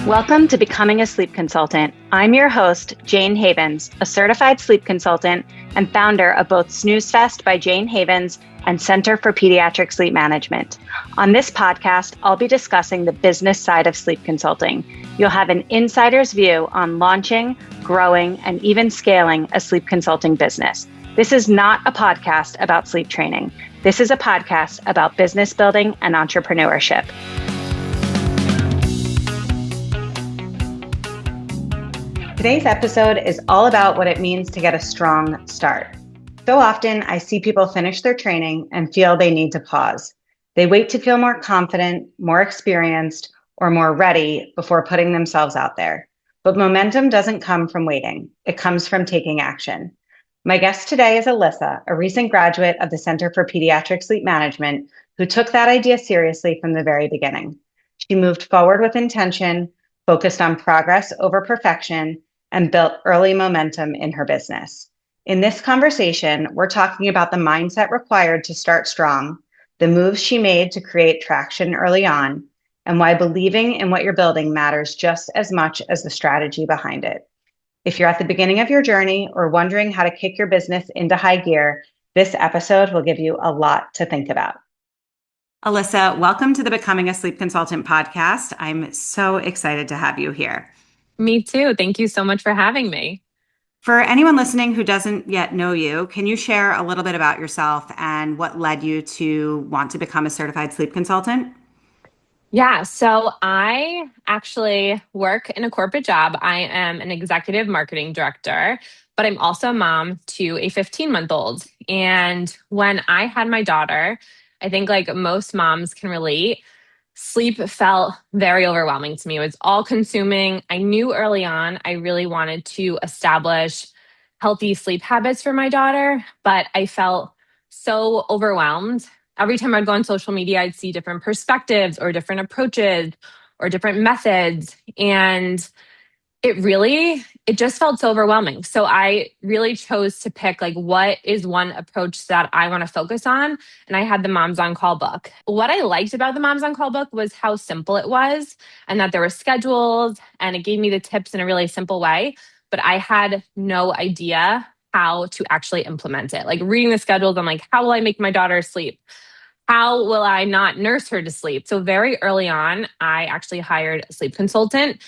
Welcome to Becoming a Sleep Consultant. I'm your host, Jane Havens, a certified sleep consultant and founder of both Snooze Fest by Jane Havens and Center for Pediatric Sleep Management. On this podcast, I'll be discussing the business side of sleep consulting. You'll have an insider's view on launching, growing, and even scaling a sleep consulting business. This is not a podcast about sleep training. This is a podcast about business building and entrepreneurship. Today's episode is all about what it means to get a strong start. So often I see people finish their training and feel they need to pause. They wait to feel more confident, more experienced, or more ready before putting themselves out there. But momentum doesn't come from waiting. It comes from taking action. My guest today is Alyssa, a recent graduate of the Center for Pediatric Sleep Management, who took that idea seriously from the very beginning. She moved forward with intention, focused on progress over perfection, and built early momentum in her business. In this conversation, we're talking about the mindset required to start strong, the moves she made to create traction early on, and why believing in what you're building matters just as much as the strategy behind it. If you're at the beginning of your journey or wondering how to kick your business into high gear, this episode will give you a lot to think about. Alyssa, welcome to the Becoming a Sleep Consultant podcast. I'm so excited to have you here. Me too. Thank you so much for having me. For anyone listening who doesn't yet know you, can you share a little bit about yourself and what led you to want to become a certified sleep consultant? Yeah, so I actually work in a corporate job. I am an executive marketing director, but I'm also a mom to a 15-month-old. And when I had my daughter, I think like most moms can relate, sleep felt very overwhelming to me. It was all consuming. I knew early on I really wanted to establish healthy sleep habits for my daughter, but I felt so overwhelmed. Every time I'd go on social media, I'd see different perspectives or different approaches or different methods. And it just felt so overwhelming. So I really chose to pick like, what is one approach that I want to focus on? And I had the Moms on Call book. What I liked about the Moms on Call book was how simple it was and that there were schedules and it gave me the tips in a really simple way. But I had no idea how to actually implement it. Like reading the schedules, I'm like, how will I make my daughter sleep? How will I not nurse her to sleep? So very early on, I actually hired a sleep consultant.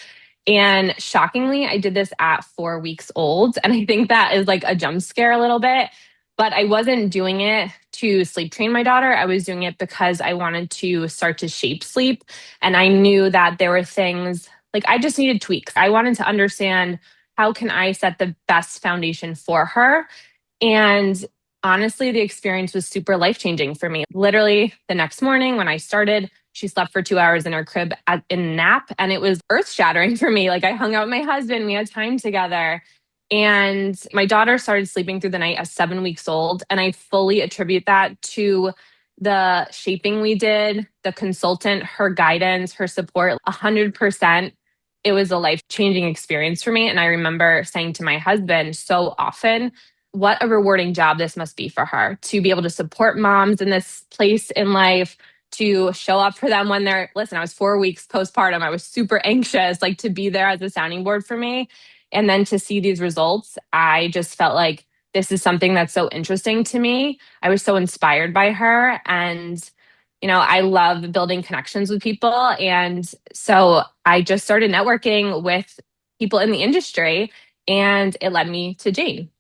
And shockingly, I did this at 4 weeks old. And I think that is like a jump scare a little bit. But I wasn't doing it to sleep train my daughter. I was doing it because I wanted to start to shape sleep. And I knew that there were things like I just needed tweaks. I wanted to understand, how can I set the best foundation for her? And honestly, the experience was super life-changing for me. Literally the next morning when I started, she slept for 2 hours in her crib in a nap, and it was earth-shattering for me. Like I hung out with my husband, we had time together, and my daughter started sleeping through the night at 7 weeks old. And I fully attribute that to the shaping we did, the consultant, her guidance, her support, 100%. It was a life-changing experience for me. And I remember saying to my husband so often, what a rewarding job this must be for her to be able to support moms in this place in life, to show up for them when listen, I was 4 weeks postpartum. I was super anxious, like to be there as a sounding board for me. And then to see these results, I just felt like this is something that's so interesting to me. I was so inspired by her. And, I love building connections with people. And so I just started networking with people in the industry, and it led me to Jane.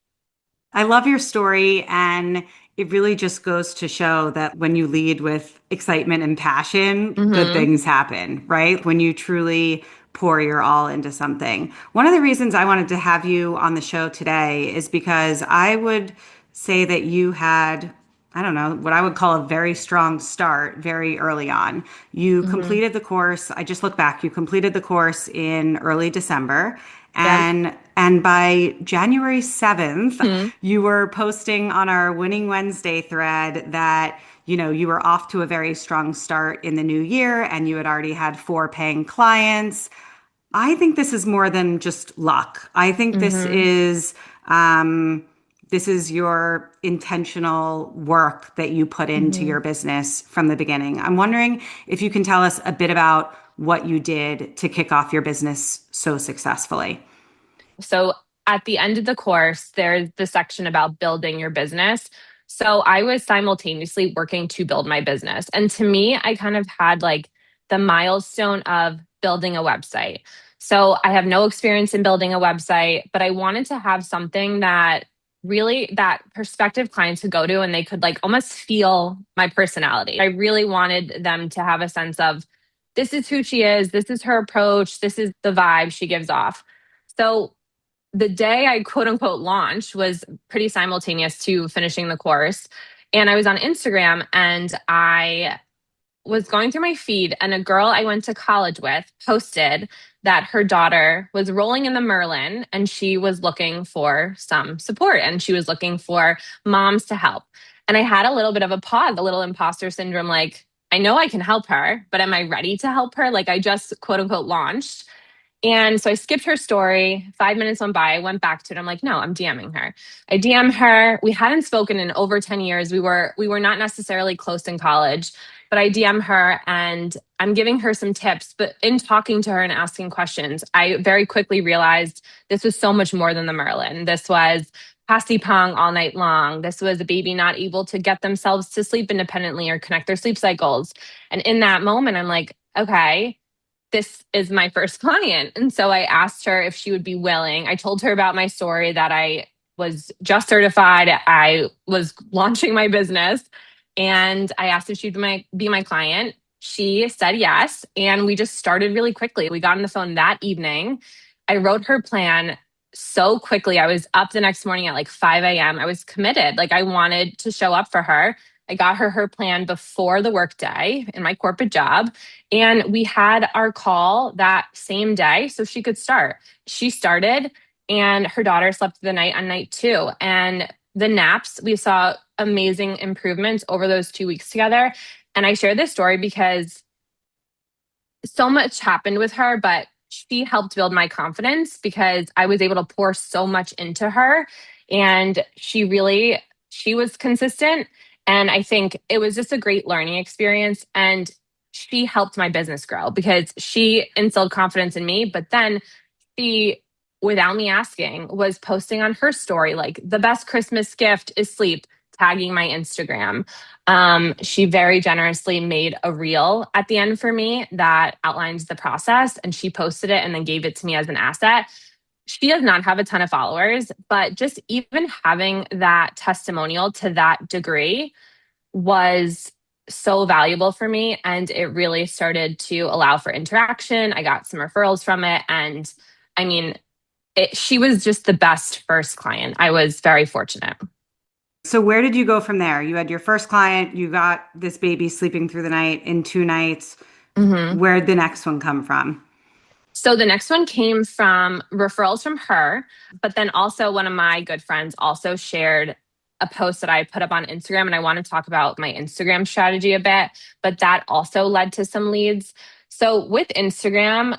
I love your story, and it really just goes to show that when you lead with excitement and passion, good things happen, right? When you truly pour your all into something. One of the reasons I wanted to have you on the show today is because I would say that you had, I don't know, what I would call a very strong start very early on. You completed the course. I just look back, you completed the course in early December. And by January 7th, you were posting on our Winning Wednesday thread that, you were off to a very strong start in the new year and you had already had 4 paying clients. I think this is more than just luck. I think this is your intentional work that you put into your business from the beginning. I'm wondering if you can tell us a bit about what you did to kick off your business so successfully. So at the end of the course, there's the section about building your business. So I was simultaneously working to build my business. And to me, I kind of had like the milestone of building a website. So I have no experience in building a website, but I wanted to have something that really that prospective clients could go to and they could like almost feel my personality. I really wanted them to have a sense of this is who she is, this is her approach, this is the vibe she gives off. So the day I quote unquote launched was pretty simultaneous to finishing the course. And I was on Instagram and I was going through my feed, and a girl I went to college with posted that her daughter was rolling in the Merlin and she was looking for some support and she was looking for moms to help. And I had a little bit of a pause, a little imposter syndrome like, I know I can help her, but am I ready to help her? Like I just quote unquote launched. And so I skipped her story. 5 minutes went by. I went back to it. I'm like, no, I'm DMing her. I DM her. We hadn't spoken in over 10 years. We were not necessarily close in college, but I DM her and I'm giving her some tips. But in talking to her and asking questions, I very quickly realized this was so much more than the Merlin. This was passy pong all night long. This was a baby not able to get themselves to sleep independently or connect their sleep cycles. And in that moment, I'm like, okay, this is my first client. And so I asked her if she would be willing. I told her about my story that I was just certified. I was launching my business and I asked if she'd be my client. She said yes. And we just started really quickly. We got on the phone that evening. I wrote her plan so quickly. I was up the next morning at like 5 a.m. I was committed. Like I wanted to show up for her. I got her plan before the workday in my corporate job. And we had our call that same day so she could start. She started and her daughter slept the night on night two. And the naps, we saw amazing improvements over those 2 weeks together. And I share this story because so much happened with her, but she helped build my confidence because I was able to pour so much into her. And she was consistent. And I think it was just a great learning experience. And she helped my business grow because she instilled confidence in me. But then she, without me asking, was posting on her story like the best Christmas gift is sleep, tagging my Instagram. She very generously made a reel at the end for me that outlines the process, and she posted it and then gave it to me as an asset. She does not have a ton of followers, but just even having that testimonial to that degree was so valuable for me. And it really started to allow for interaction. I got some referrals from it. And I mean, she was just the best first client. I was very fortunate. So where did you go from there? You had your first client, you got this baby sleeping through the night in 2 nights. Mhm. Where'd the next one come from? So the next one came from referrals from her, but then also one of my good friends also shared a post that I put up on Instagram. And I want to talk about my Instagram strategy a bit, but that also led to some leads. So with Instagram,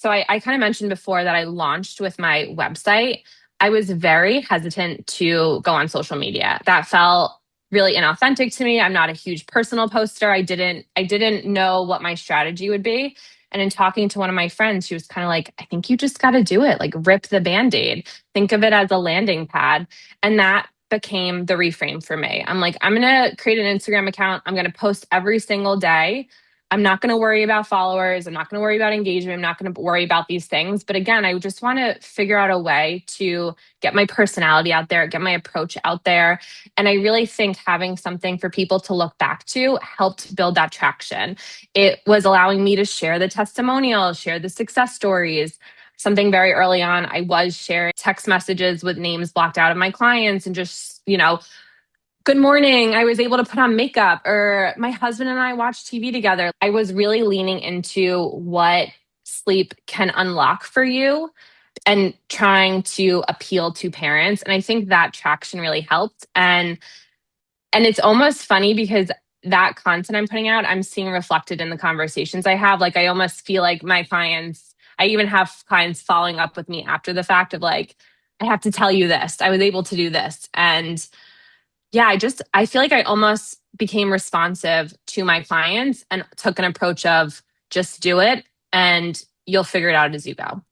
I kind of mentioned before that I launched with my website. I was very hesitant to go on social media. That felt really inauthentic to me. I'm not a huge personal poster. I didn't know what my strategy would be. And in talking to one of my friends, she was kind of like, I think you just got to do it. Like rip the band-aid. Think of it as a landing pad. And that became the reframe for me. I'm like, I'm going to create an Instagram account. I'm going to post every single day. I'm not going to worry about followers. I'm not going to worry about engagement. I'm not going to worry about these things. But again, I just want to figure out a way to get my personality out there, get my approach out there. And I really think having something for people to look back to helped build that traction. It was allowing me to share the testimonials, share the success stories. Something very early on, I was sharing text messages with names blocked out of my clients and just, good morning. I was able to put on makeup, or my husband and I watched TV together. I was really leaning into what sleep can unlock for you and trying to appeal to parents. And I think that traction really helped. And it's almost funny because that content I'm putting out, I'm seeing reflected in the conversations I have. Like I almost feel like my clients, I even have clients following up with me after the fact of like, I have to tell you this. I was able to do this. And yeah, I feel like I almost became responsive to my clients and took an approach of just do it. and you'll figure it out as you go.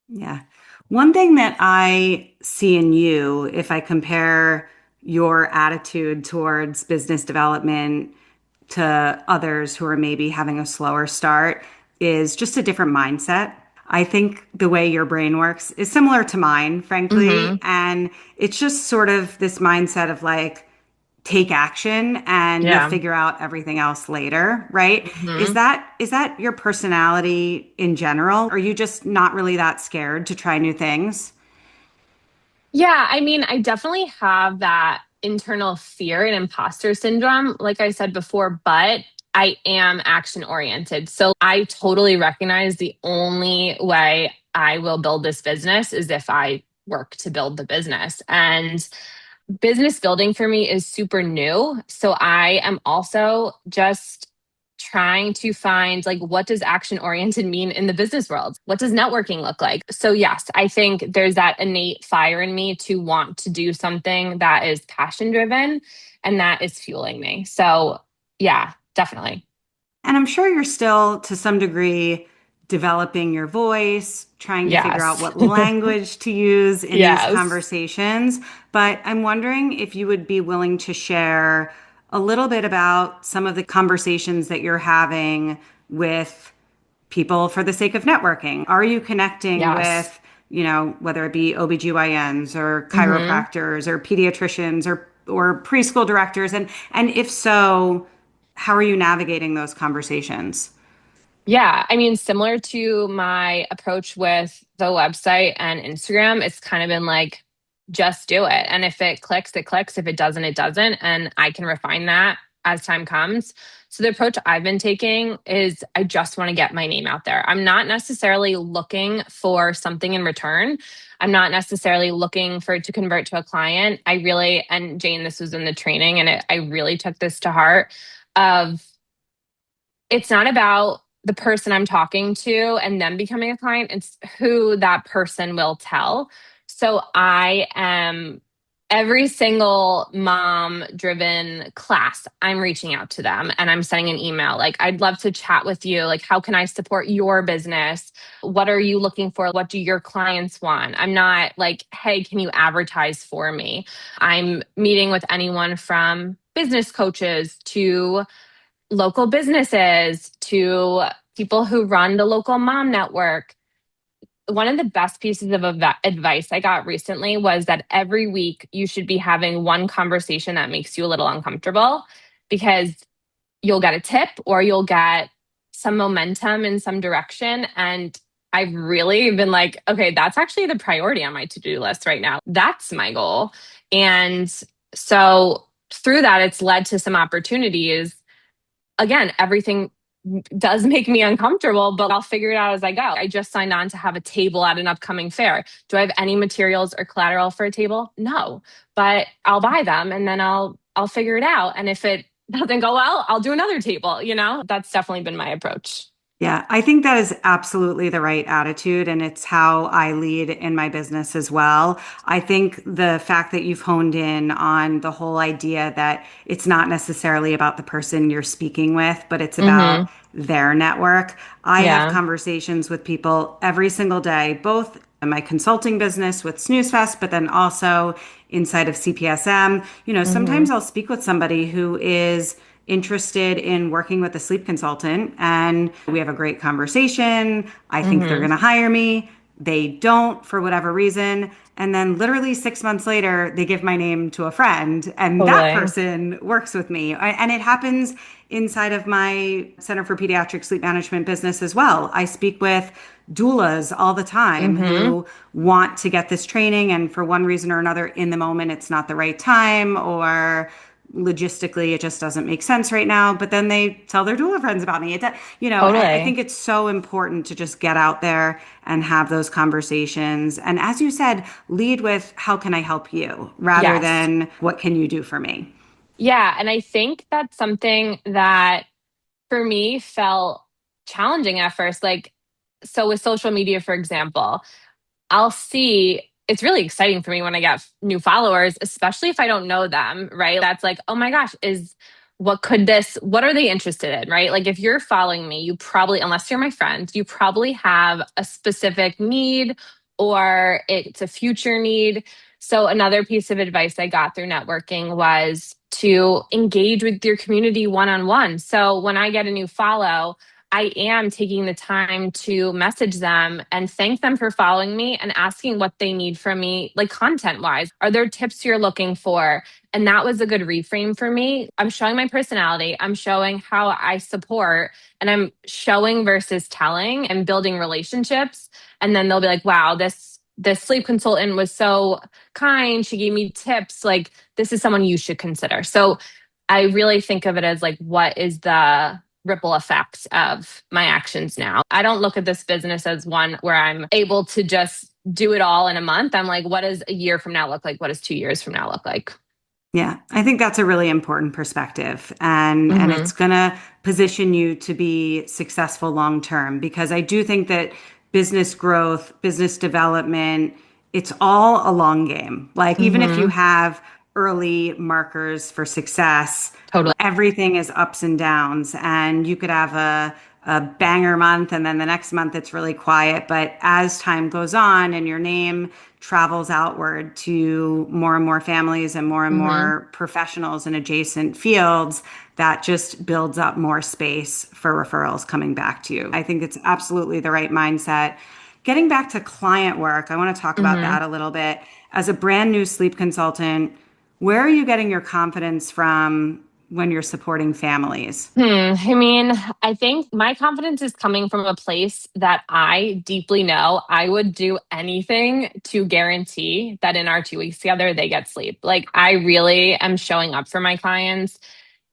Yeah. One thing that I see in you, if I compare your attitude towards business development to others who are maybe having a slower start, is just a different mindset. I think the way your brain works is similar to mine, frankly. Hmm. And it's just sort of this mindset of like, take action and you'll Yeah. figure out everything else later, right? Is Hmm. that your personality in general? Are you just not really that scared to try new things? Yeah, I mean, I definitely have that internal fear and imposter syndrome, like I said before, but I am action oriented. So I totally recognize the only way I will build this business is if I work to build the business. And business building for me is super new. So I am also just trying to find like what does action oriented mean in the business world? What does networking look like? So yes, I think there's that innate fire in me to want to do something that is passion driven and that is fueling me. So yeah, definitely. And I'm sure you're still, to some degree, developing your voice, trying to figure out Yes. what language to use in these Yes. conversations. But I'm wondering if you would be willing to share a little bit about some of the conversations that you're having with people for the sake of networking. Are you connecting Yes. with, whether it be OBGYNs or Mhm. chiropractors or pediatricians or preschool directors? And if so, how are you navigating those conversations? Yeah, I mean, similar to my approach with the website and Instagram, it's kind of been like, just do it. And if it clicks, it clicks. If it doesn't, it doesn't. And I can refine that as time comes. So the approach I've been taking is I just want to get my name out there. I'm not necessarily looking for something in return. I'm not necessarily looking for it to convert to a client. I really, and Jane, this was in the training, and I really took this to heart of it's not about the person I'm talking to and them becoming a client. It's who that person will tell. So I am every single mom driven class, I'm reaching out to them and I'm sending an email. Like, I'd love to chat with you. Like, how can I support your business? What are you looking for? What do your clients want? I'm not like, hey, can you advertise for me? I'm meeting with anyone from business coaches to local businesses to people who run the local mom network. One of the best pieces of advice I got recently was that every week you should be having one conversation that makes you a little uncomfortable because you'll get a tip or you'll get some momentum in some direction. And I've really been like, okay, that's actually the priority on my to do list right now. That's my goal. And so through that, it's led to some opportunities. Again, everything does make me uncomfortable, but I'll figure it out as I go. I just signed on to have a table at an upcoming fair. Do I have any materials or collateral for a table? No, but I'll buy them and then I'll figure it out. And if it doesn't go well, I'll do another table, you know? That's definitely been my approach. Yeah, I think that is absolutely the right attitude, and it's how I lead in my business as well. I think the fact that you've honed in on the whole idea that it's not necessarily about the person you're speaking with, but it's about Mhm. their network. I have Yeah. conversations with people every single day, both in my consulting business with Snooze Fest, but then also inside of CPSM. Sometimes Mhm. I'll speak with somebody who is interested in working with a sleep consultant and we have a great conversation. I think they're Mhm. going to hire me. They don't for whatever reason. And then literally 6 months later, they give my name to a friend and that Totally. person works with me. And it happens inside of my Center for Pediatric Sleep Management business as well. I speak with doulas all the time Mhm. who want to get this training and for one reason or another in the moment it's not the right time or logistically it just doesn't make sense right now, but then they tell their doula friends about me. I Totally. think it's so important to just get out there and have those conversations, and as you said, lead with how can I help you rather Yes. than what can you do for me. Yeah, and I think that's something that for me felt challenging at first. Like, so with social media, for example, I'll see it's really exciting for me when I get new followers, especially if I don't know them, right? That's like, oh my gosh, is what are they interested in, right? Like if you're following me, you probably, unless you're my friend, you probably have a specific need or it's a future need. So another piece of advice I got through networking was to engage with your community one-on-one. So when I get a new follow, I am taking the time to message them and thank them for following me and asking what they need from me, like content wise. Are there tips you're looking for? And that was a good reframe for me. I'm showing my personality, I'm showing how I support, and I'm showing versus telling and building relationships. And then they'll be like, wow, this sleep consultant was so kind. She gave me tips. Like, this is someone you should consider. So I really think of it as like, what is the ripple effect of my actions now? I don't look at this business as one where I'm able to just do it all in a month. I'm like, what does a year from now look like? What does 2 years from now look like? Yeah, I think that's a really important perspective, and it's Hmm. going to position you to be successful long term, because I do think that business growth, business development, it's all a long game. Like even if you Hmm. have early markers for success, Totally. everything is ups and downs, and you could have a banger month and then the next month it's really quiet. But as time goes on and your name travels outward to more and more families and Hmm. more professionals in adjacent fields, that just builds up more space for referrals coming back to you. I think it's absolutely the right mindset. Getting back to client work, I want to talk about Hmm. that a little bit. As a brand new sleep consultant, where are you getting your confidence from when you're supporting families? I mean, I think my confidence is coming from a place that I deeply know I would do anything to guarantee that in our 2 weeks together, they get sleep. Like, I really am showing up for my clients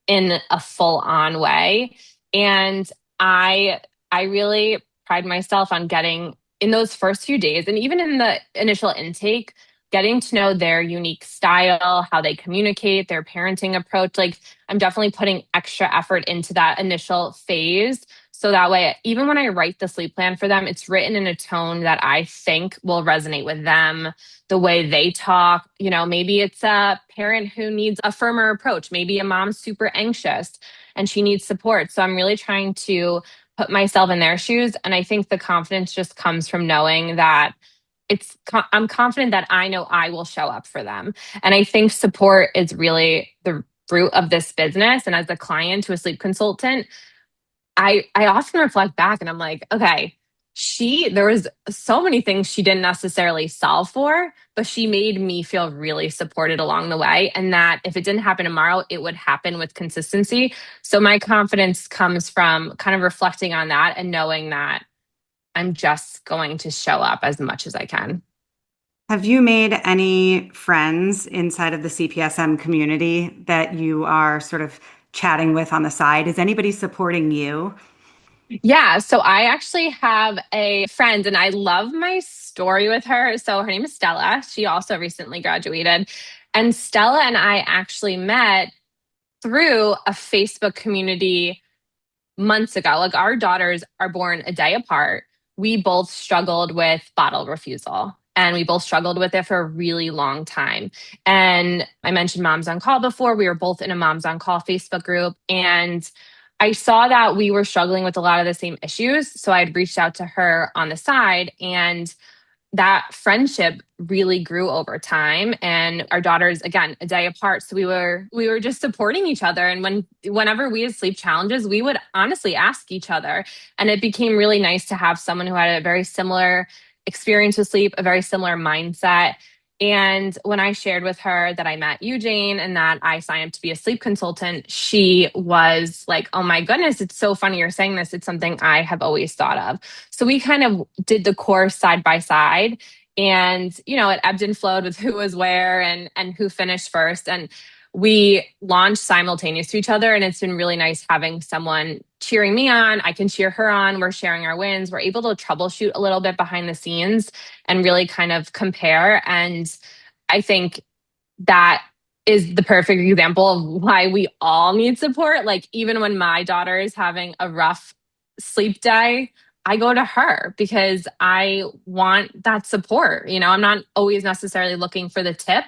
in a full on way. And I I really pride myself on getting in those first few days and even in the initial intake, getting to know their unique style, how they communicate, their parenting approach. Like I'm definitely putting extra effort into that initial phase. So that way, even when I write the sleep plan for them, it's written in a tone that I think will resonate with them, the way they talk. Maybe it's a parent who needs a firmer approach. Maybe a mom's super anxious and she needs support. So I'm really trying to put myself in their shoes. And I think the confidence just comes from knowing that I'm confident that I know I will show up for them. And I think support is really the root of this business. And as a client to a sleep consultant, I often reflect back and I'm like, okay, there was so many things she didn't necessarily solve for, but she made me feel really supported along the way. And that if it didn't happen tomorrow, it would happen with consistency. So my confidence comes from kind of reflecting on that and knowing that I'm just going to show up as much as I can. Have you made any friends inside of the CPSM community that you are sort of chatting with on the side? Is anybody supporting you? Yeah, so I actually have a friend and I love my story with her. So her name is Stella. She also recently graduated. And Stella and I actually met through a Facebook community months ago. Like our daughters are born a day apart. We both struggled with bottle refusal and we both struggled with it for a really long time. And I mentioned Moms on Call before. We were both in a Moms on Call Facebook group. And I saw that we were struggling with a lot of the same issues. So I had reached out to her on the side and that friendship really grew over time, and our daughters again a day apart, so we were just supporting each other. And whenever we had sleep challenges, we would honestly ask each other, and it became really nice to have someone who had a very similar experience with sleep, a very similar mindset. And when I shared with her that I met you, Jane, and that I signed up to be a sleep consultant, she was like, oh my goodness, it's so funny you're saying this. It's something I have always thought of. So we kind of did the course side by side. And, it ebbed and flowed with who was where and who finished first. And we launched simultaneous to each other. And it's been really nice having someone cheering me on. I can cheer her on. We're sharing our wins. We're able to troubleshoot a little bit behind the scenes and really kind of compare. And I think that is the perfect example of why we all need support. Like, even when my daughter is having a rough sleep day, I go to her because I want that support. I'm not always necessarily looking for the tip,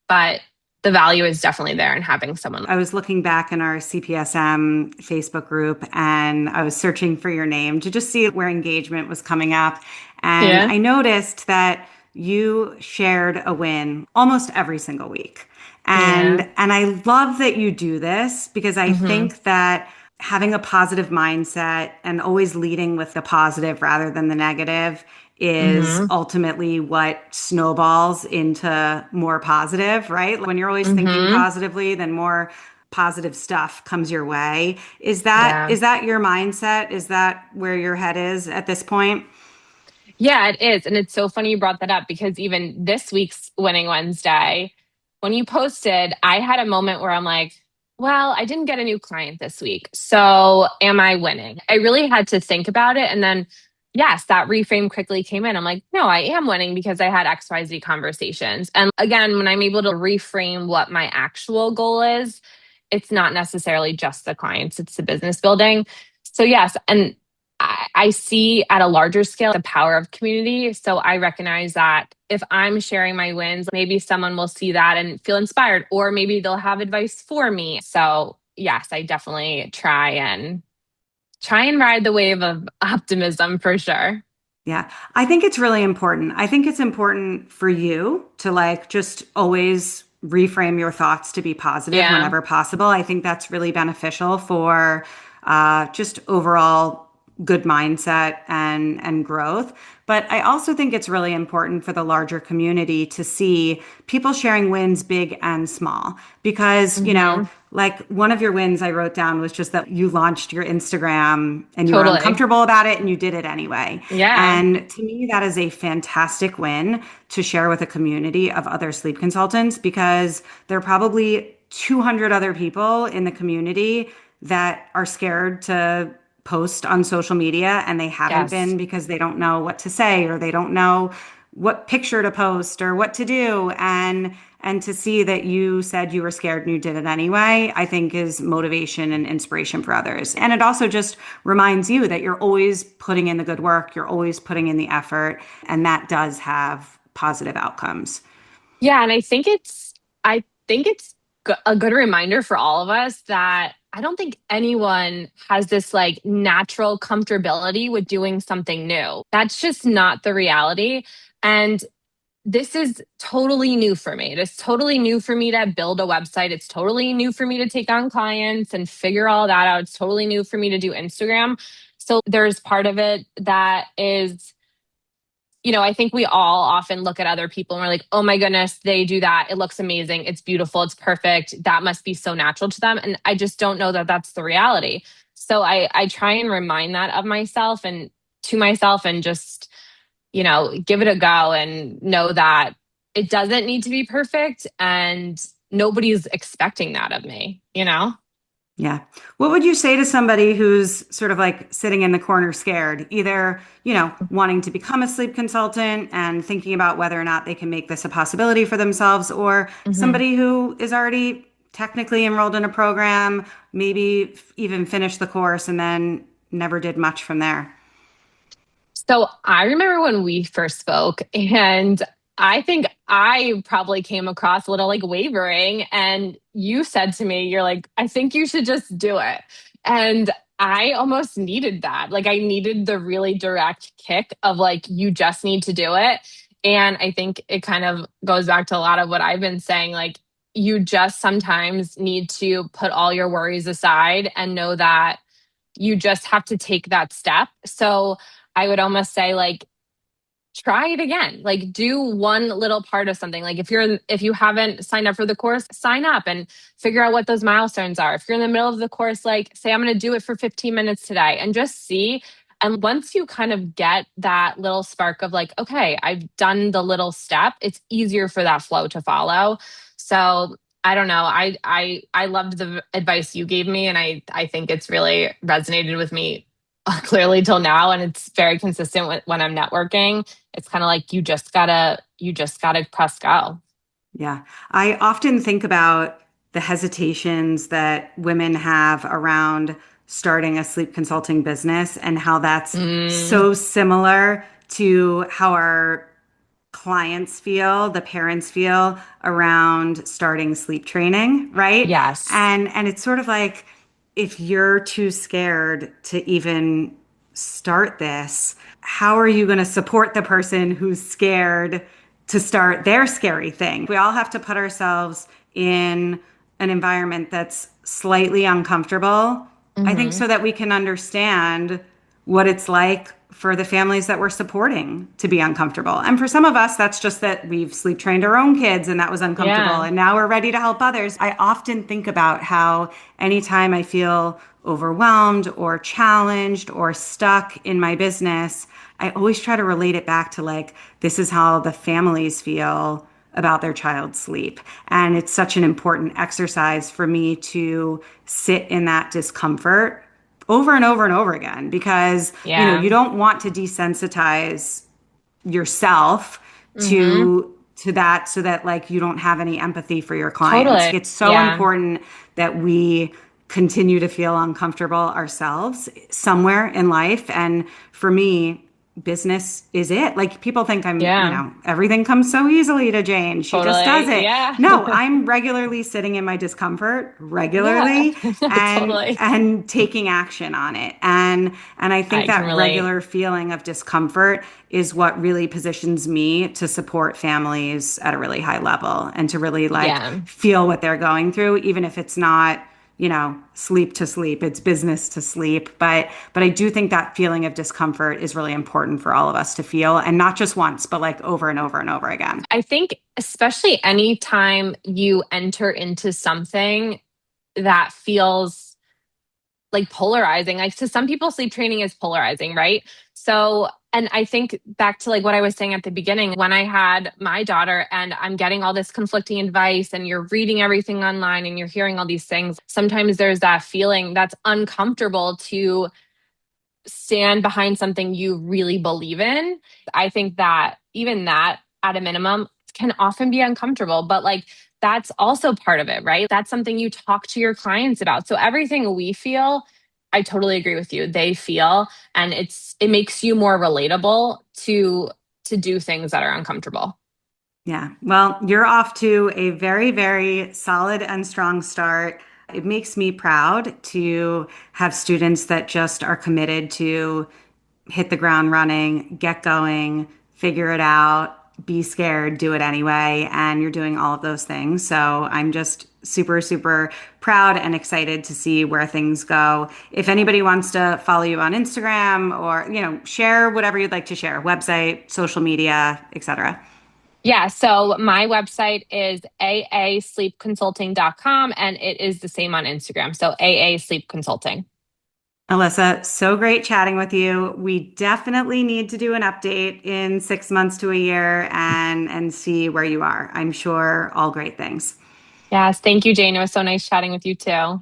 but the value is definitely there in having someone. I was looking back in our CPSM Facebook group and I was searching for your name to just see where engagement was coming up. And Yeah. I noticed that you shared a win almost every single week. Yeah. And I love that you do this because I Hmm. think that having a positive mindset and always leading with the positive rather than the negative is Hmm. ultimately what snowballs into more positive, right? When you're always thinking Hmm. positively, then more positive stuff comes your way. Yeah. Is that your mindset? Is that where your head is at this point? Yeah, it is. And it's so funny you brought that up because even this week's Winning Wednesday, when you posted, I had a moment where I'm like, well, I didn't get a new client this week. So am I winning? I really had to think about it. And then, yes, that reframe quickly came in. I'm like, no, I am winning because I had XYZ conversations. And again, when I'm able to reframe what my actual goal is, it's not necessarily just the clients, it's the business building. So, yes. And I see at a larger scale the power of community. So I recognize that if I'm sharing my wins, maybe someone will see that and feel inspired, or maybe they'll have advice for me. So yes, I definitely try and ride the wave of optimism for sure. Yeah, I think it's really important. I think it's important for you to like just always reframe your thoughts to be positive Yeah. whenever possible. I think that's really beneficial for just overall good mindset and growth. But I also think it's really important for the larger community to see people sharing wins big and small because, you know, Hmm. like one of your wins I wrote down was just that you launched your Instagram and you were Totally. uncomfortable about it and you did it anyway. Yeah. And to me, that is a fantastic win to share with a community of other sleep consultants because there are probably 200 other people in the community that are scared to post on social media and they haven't Yes. been because they don't know what to say or they don't know what picture to post or what to do and to see that you said you were scared and you did it anyway, I think is motivation and inspiration for others. And it also just reminds you that you're always putting in the good work, you're always putting in the effort, and that does have positive outcomes. Yeah, and I think it's a good reminder for all of us that I don't think anyone has this like natural comfortability with doing something new. That's just not the reality. And this is totally new for me. It is totally new for me to build a website. It's totally new for me to take on clients and figure all that out. It's totally new for me to do Instagram. So there's part of it that is, I think we all often look at other people and we're like, oh my goodness, they do that. It looks amazing. It's beautiful. It's perfect. That must be so natural to them. And I just don't know that that's the reality. So I try and remind that of myself and to myself and just, give it a go and know that it doesn't need to be perfect and nobody's expecting that of me? Yeah. What would you say to somebody who's sort of like sitting in the corner scared, either, you know, wanting to become a sleep consultant and thinking about whether or not they can make this a possibility for themselves, or Mhm. somebody who is already technically enrolled in a program, maybe even finished the course and then never did much from there? So I remember when we first spoke, and I think I probably came across a little like wavering. And you said to me, you're like, I think you should just do it. And I almost needed that. Like, I needed the really direct kick of like, you just need to do it. And I think it kind of goes back to a lot of what I've been saying. Like, you just sometimes need to put all your worries aside and know that you just have to take that step. So I would almost say like try it again. Like do one little part of something. Like if you haven't signed up for the course, sign up and figure out what those milestones are. If you're in the middle of the course, like say I'm going to do it for 15 minutes today and just see. And once you kind of get that little spark of like, okay, I've done the little step, it's easier for that flow to follow. So I don't know. I loved the advice you gave me, and I think it's really resonated with me clearly till now, and it's very consistent with when I'm networking. It's kind of like you just gotta press go. Yeah. I often think about the hesitations that women have around starting a sleep consulting business and how that's Mm, so similar to how our clients feel, the parents feel around starting sleep training, right? Yes. And it's sort of like if you're too scared to even start this, how are you going to support the person who's scared to start their scary thing? We all have to put ourselves in an environment that's slightly uncomfortable, I think, Hmm. so that we can understand what it's like for the families that we're supporting to be uncomfortable. And for some of us, that's just that we've sleep trained our own kids and that was uncomfortable. Yeah. And now we're ready to help others. I often think about how anytime I feel overwhelmed or challenged or stuck in my business, I always try to relate it back to like, this is how the families feel about their child's sleep. And it's such an important exercise for me to sit in that discomfort over and over and over again because Yeah. you don't want to desensitize yourself Hmm. to that so that like you don't have any empathy for your clients. Totally. It's so Yeah. important that we continue to feel uncomfortable ourselves somewhere in life. And for me, business is it. Like people think Yeah. everything comes so easily to Jane. She just does Totally. it. Yeah. No, I'm regularly sitting in my discomfort Yeah. regularly and Totally. taking action on it. And I think I can that relate. regular feeling of discomfort is what really positions me to support families at a really high level and to really like Yeah. feel what they're going through, even if it's not sleep to sleep, it's business to sleep. But I do think that feeling of discomfort is really important for all of us to feel, and not just once, but like over and over and over again. I think, especially anytime you enter into something that feels like polarizing, like to some people, sleep training is polarizing, right? So, and I think back to like what I was saying at the beginning, when I had my daughter and I'm getting all this conflicting advice and you're reading everything online and you're hearing all these things, sometimes there's that feeling that's uncomfortable to stand behind something you really believe in. I think that even that at a minimum can often be uncomfortable, but like that's also part of it, right? That's something you talk to your clients about. So everything we feel, I totally agree with you. They feel, and it makes you more relatable to do things that are uncomfortable. Yeah. Well, you're off to a very, very solid and strong start. It makes me proud to have students that just are committed to hit the ground running, get going, figure it out, be scared, do it anyway. And you're doing all of those things. So I'm just super, super proud and excited to see where things go. If anybody wants to follow you on Instagram or, share whatever you'd like to share, website, social media, etc. Yeah, so my website is aasleepconsulting.com and it is the same on Instagram. So AA Sleep Consulting. Alyssa, so great chatting with you. We definitely need to do an update in 6 months to a year and see where you are. I'm sure all great things. Yes, thank you, Jane. It was so nice chatting with you too.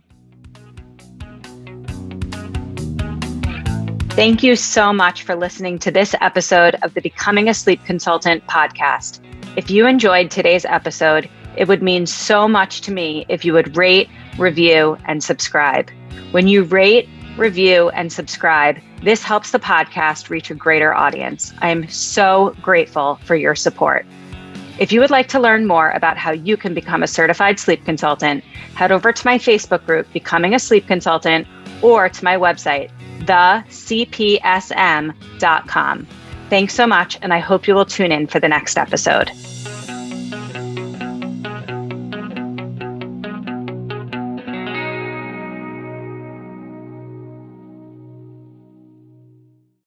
Thank you so much for listening to this episode of the Becoming a Sleep Consultant podcast. If you enjoyed today's episode, it would mean so much to me if you would rate, review, and subscribe. When you rate, review, and subscribe, this helps the podcast reach a greater audience. I am so grateful for your support. If you would like to learn more about how you can become a certified sleep consultant, head over to my Facebook group, Becoming a Sleep Consultant, or to my website, thecpsm.com. Thanks so much, and I hope you will tune in for the next episode.